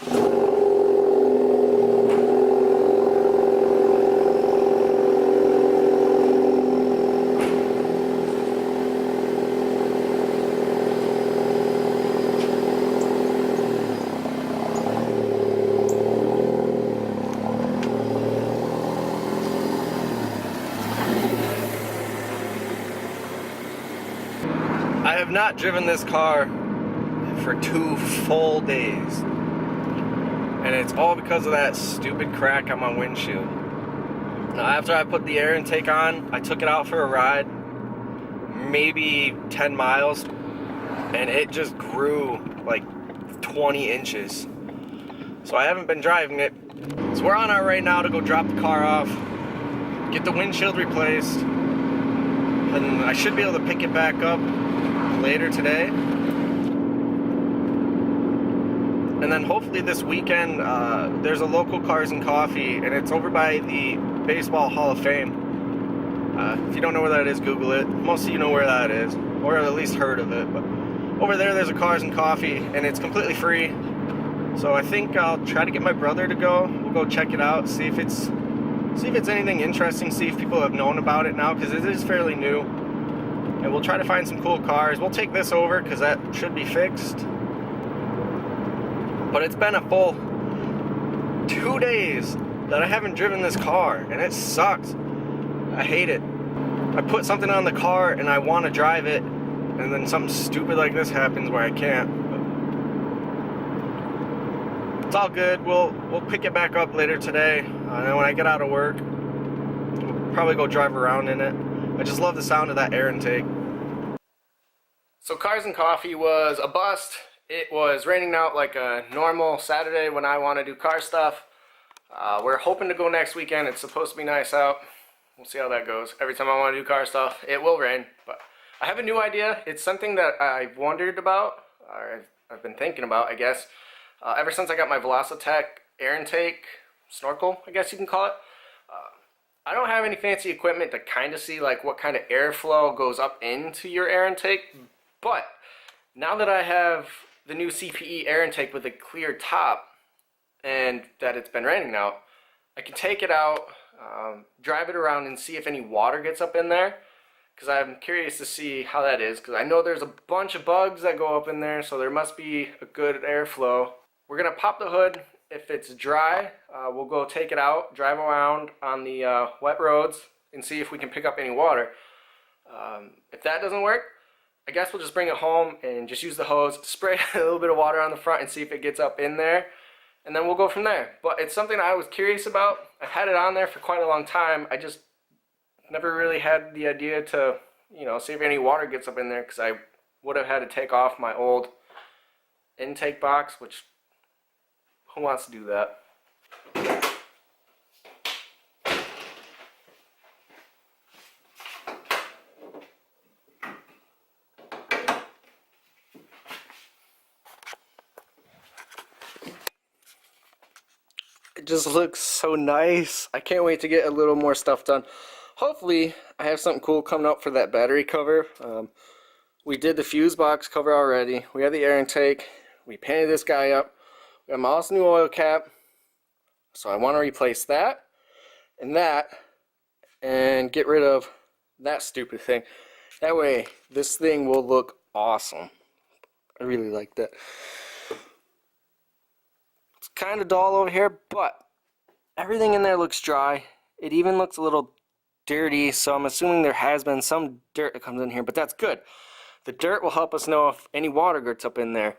I have not driven this car for 2 full days, and it's all because of that stupid crack on my windshield. Now, after I put the air intake on, I took it out for a ride, maybe 10 miles, and it just grew like 20 inches. So I haven't been driving it. So we're on our way now to go drop the car off, get the windshield replaced, and I should be able to pick it back up later today. And then hopefully this weekend, there's a local Cars and Coffee, and it's over by the Baseball Hall of Fame. If you don't know where that is, Google it. Most of you know where that is, or at least heard of it. But over there's a Cars and Coffee, and it's completely free. So I think I'll try to get my brother to go. We'll go check it out, see if it's anything interesting, see if people have known about it now, because it is fairly new. And we'll try to find some cool cars. We'll take this over because that should be fixed. But it's been a full 2 days that I haven't driven this car, and it sucks. I hate it. I put something on the car and I want to drive it, and then something stupid like this happens where I can't. But it's all good. We'll pick it back up later today. And then when I get out of work, we'll probably go drive around in it. I just love the sound of that air intake. So Cars and Coffee was a bust. It was raining out like a normal Saturday when I want to do car stuff. We're hoping to go next weekend. It's supposed to be nice out. We'll see how that goes. Every time I want to do car stuff, it will rain. But I have a new idea. It's something that I've wondered about, or I've been thinking about, I guess, ever since I got my Velossa air intake snorkel, I guess you can call it. I don't have any fancy equipment to kind of see like what kind of airflow goes up into your air intake, but now that I have the new CPE air intake with a clear top and that it's been raining now, I can take it out, drive it around and see if any water gets up in there, because I'm curious to see how that is, because I know there's a bunch of bugs that go up in there, so there must be a good airflow. We're going to pop the hood. If it's dry, we'll go take it out, drive around on the wet roads, and see if we can pick up any water. If that doesn't work, I guess we'll just bring it home and just use the hose, spray a little bit of water on the front and see if it gets up in there, and then we'll go from there. But it's something I was curious about. I've had it on there for quite a long time. I just never really had the idea to, see if any water gets up in there, because I would have had to take off my old intake box, which who wants to do that? It just looks so nice. I can't wait to get a little more stuff done. Hopefully, I have something cool coming up for that battery cover. We did the fuse box cover already. We have the air intake. We painted this guy up. We got my awesome new oil cap. So I want to replace that and get rid of that stupid thing. That way, this thing will look awesome. I really like that. It's kind of dull over here, but everything in there looks dry. It even looks a little dirty, so I'm assuming there has been some dirt that comes in here, but that's good. The dirt will help us know if any water gets up in there.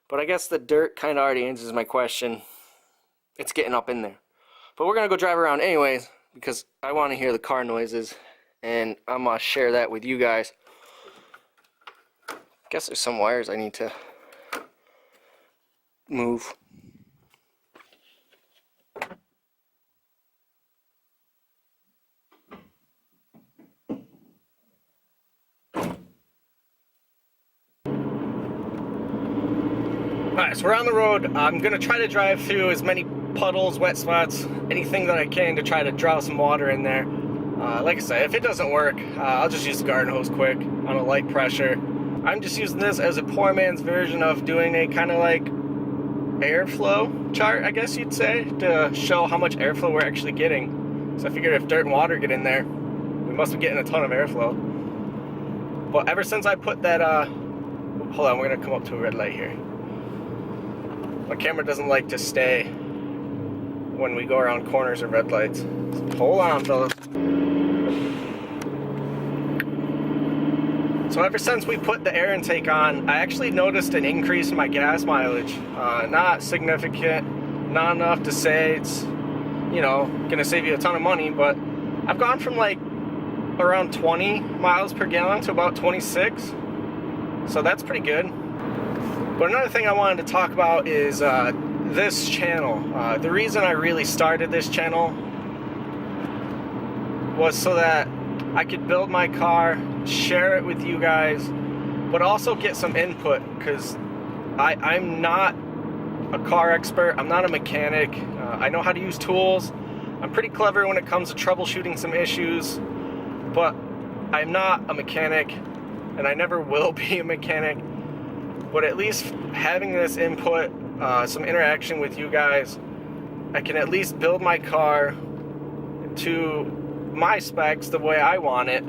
But I guess the dirt kind of already answers my question. It's getting up in there. But we're going to go drive around anyways, because I want to hear the car noises, and I'm going to share that with you guys. I guess there's some wires I need to move. Alright, so we're on the road. I'm going to try to drive through as many puddles, wet spots, anything that I can to try to draw some water in there. Like I said, if it doesn't work, I'll just use the garden hose quick on a light pressure. I'm just using this as a poor man's version of doing a kind of like airflow chart, I guess you'd say, to show how much airflow we're actually getting. So I figured if dirt and water get in there, we must be getting a ton of airflow. But ever since I put that, hold on, we're gonna come up to a red light here. My camera doesn't like to stay when we go around corners or red lights. So hold on, fellas. So ever since we put the air intake on, I actually noticed an increase in my gas mileage. Not significant, not enough to say it's, you know, gonna save you a ton of money, but I've gone from like around 20 miles per gallon to about 26. So that's pretty good. But another thing I wanted to talk about is this channel. The reason I really started this channel was so that I could build my car, share it with you guys, but also get some input, because I'm not a car expert, I'm not a mechanic. I know how to use tools, I'm pretty clever when it comes to troubleshooting some issues, but I'm not a mechanic, and I never will be a mechanic. But at least having this input, some interaction with you guys, I can at least build my car to my specs the way I want it,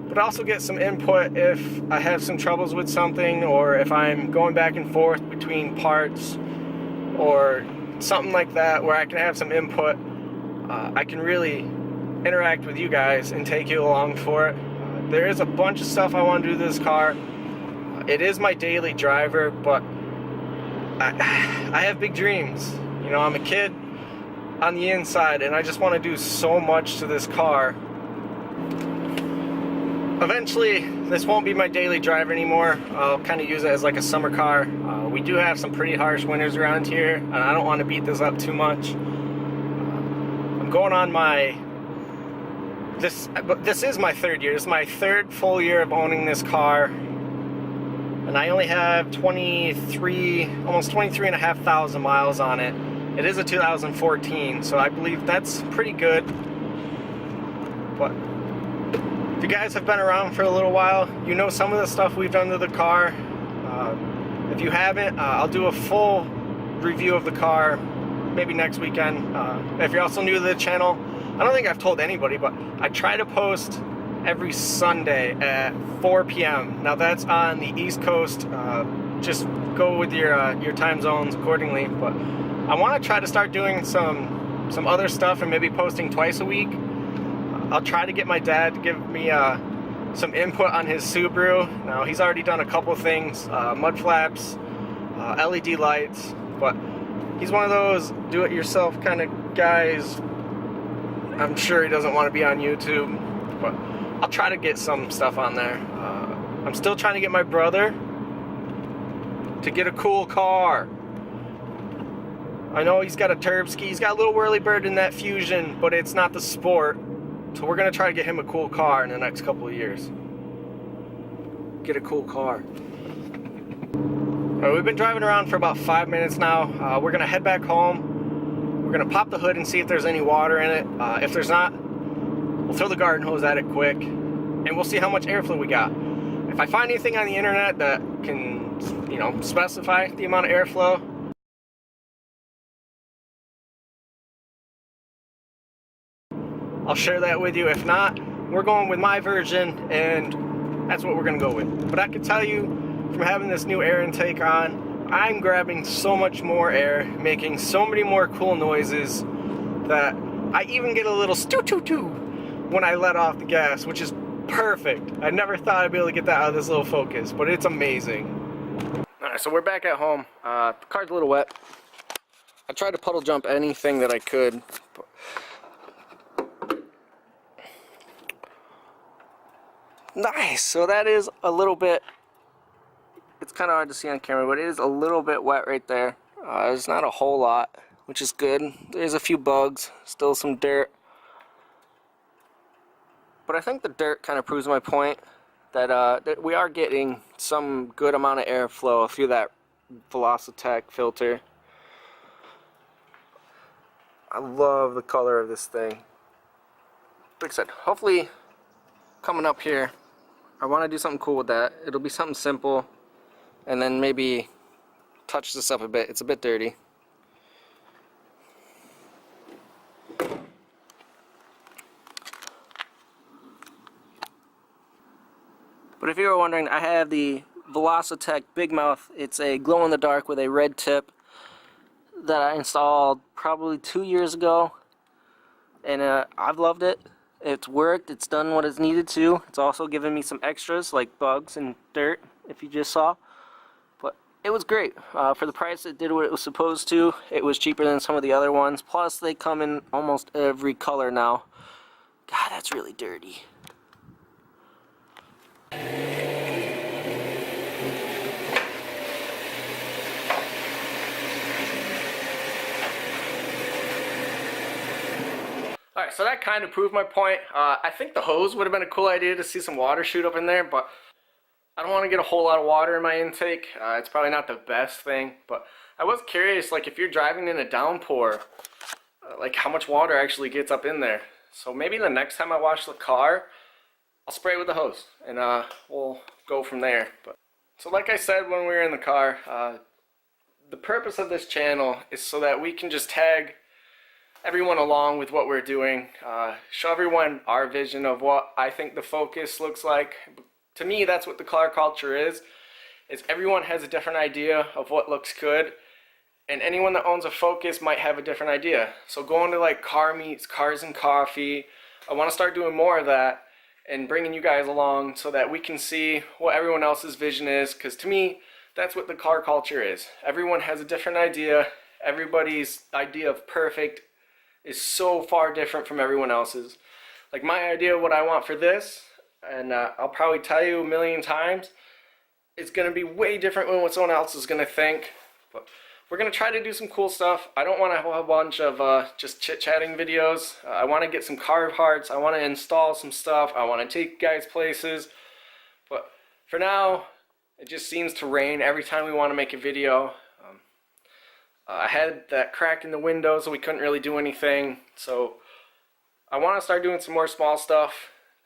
but also get some input if I have some troubles with something, or if I'm going back and forth between parts or something like that, where I can have some input. I can really interact with you guys and take you along for it. There is a bunch of stuff I want to do to this car. It is my daily driver, but I have big dreams. You know, I'm a kid on the inside, and I just want to do so much to this car. Eventually, this won't be my daily driver anymore. I'll kind of use it as like a summer car. We do have some pretty harsh winters around here, and I don't want to beat this up too much. I'm going on this is my third year. This is my third full year of owning this car. And I only have almost 23,500 miles on it. It is a 2014, so I believe that's pretty good. But if you guys have been around for a little while, you know some of the stuff we've done to the car. If you haven't, I'll do a full review of the car maybe next weekend. If you're also new to the channel, I don't think I've told anybody, but I try to post every Sunday at 4 p.m. Now that's on the East Coast. Just go with your time zones accordingly. But I want to try to start doing some other stuff and maybe posting twice a week. I'll try to get my dad to give me some input on his Subaru. Now he's already done a couple things, mud flaps, LED lights, but he's one of those do-it-yourself kind of guys. I'm sure he doesn't want to be on YouTube, but I'll try to get some stuff on there. I'm still trying to get my brother to get a cool car. I know he's got a Turbski, he's got a little Whirlybird in that Fusion, but it's not the Sport. So we're gonna try to get him a cool car in the next couple of years. Get a cool car. Alright, we've been driving around for about 5 minutes now. We're gonna head back home. We're gonna pop the hood and see if there's any water in it. If there's not, we'll throw the garden hose at it quick, and we'll see how much airflow we got. If I find anything on the internet that can, you know, specify the amount of airflow, I'll share that with you. If not, we're going with my version, and that's what we're gonna go with. But I can tell you, from having this new air intake on, I'm grabbing so much more air, making so many more cool noises, that I even get a little stu-tu-tu when I let off the gas, which is perfect. I never thought I'd be able to get that out of this little Focus, but it's amazing. Alright, so we're back at home. The car's a little wet. I tried to puddle jump anything that I could. Nice, so that is a little bit, it's kind of hard to see on camera, but it is a little bit wet right there. There's not a whole lot, which is good. There's a few bugs, still some dirt. But I think the dirt kind of proves my point that, that we are getting some good amount of airflow through that Velossa filter. I love the color of this thing. Like I said, hopefully coming up here, I want to do something cool with that. It'll be something simple, and then maybe touch this up a bit. It's a bit dirty, But if you were wondering, I have the Velossa Big Mouth. It's a glow-in-the-dark with a red tip that I installed probably 2 years ago, and I've loved it. It's worked, it's done what it's needed to. It's also given me some extras like bugs and dirt, if you just saw. But it was great. For the price, it did what it was supposed to. It was cheaper than some of the other ones. Plus, they come in almost every color now. God, that's really dirty. Alright, so that kind of proved my point. I think the hose would have been a cool idea to see some water shoot up in there, but I don't want to get a whole lot of water in my intake. It's probably not the best thing, but I was curious, like if you're driving in a downpour, like how much water actually gets up in there. So maybe the next time I wash the car, I'll spray with the hose, and we'll go from there. So like I said when we were in the car, the purpose of this channel is so that we can just tag everyone along with what we're doing, show everyone our vision of what I think the Focus looks like. To me, that's what the car culture is everyone has a different idea of what looks good, and anyone that owns a Focus might have a different idea. So going to like car meets, cars and coffee, I want to start doing more of that and bringing you guys along so that we can see what everyone else's vision is, because to me, that's what the car culture is. Everyone has a different idea. Everybody's idea of perfect is so far different from everyone else's. Like my idea of what I want for this, and I'll probably tell you a million times, it's going to be way different than what someone else is going to think. But we're going to try to do some cool stuff. I don't want to have a bunch of just chit-chatting videos. I want to get some car parts. I want to install some stuff. I want to take guys places. But for now, it just seems to rain every time we want to make a video. I had that crack in the window, so we couldn't really do anything. So I want to start doing some more small stuff,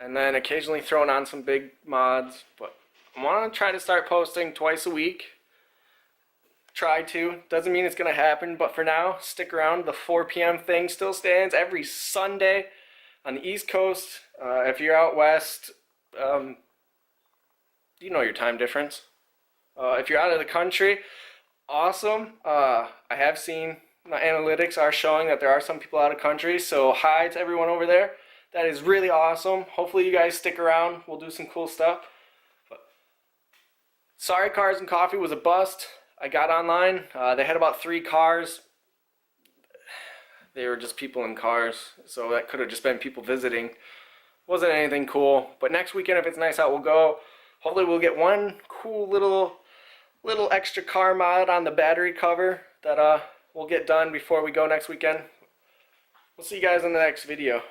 and then occasionally throwing on some big mods. But I want to try to start posting twice a week. Try to. Doesn't mean it's going to happen, but for now, stick around. The 4 p.m. thing still stands every Sunday on the East Coast. If you're out west, you know your time difference. If you're out of the country, awesome. I have seen my analytics are showing that there are some people out of country, so hi to everyone over there. That is really awesome. Hopefully you guys stick around. We'll do some cool stuff. But sorry, Cars and Coffee was a bust. I got online. They had about 3 cars. They were just people in cars, so that could have just been people visiting. Wasn't anything cool. But next weekend, if it's nice out, we'll go. Hopefully we'll get one cool little extra car mod on the battery cover that we'll get done before we go next weekend. We'll see you guys in the next video.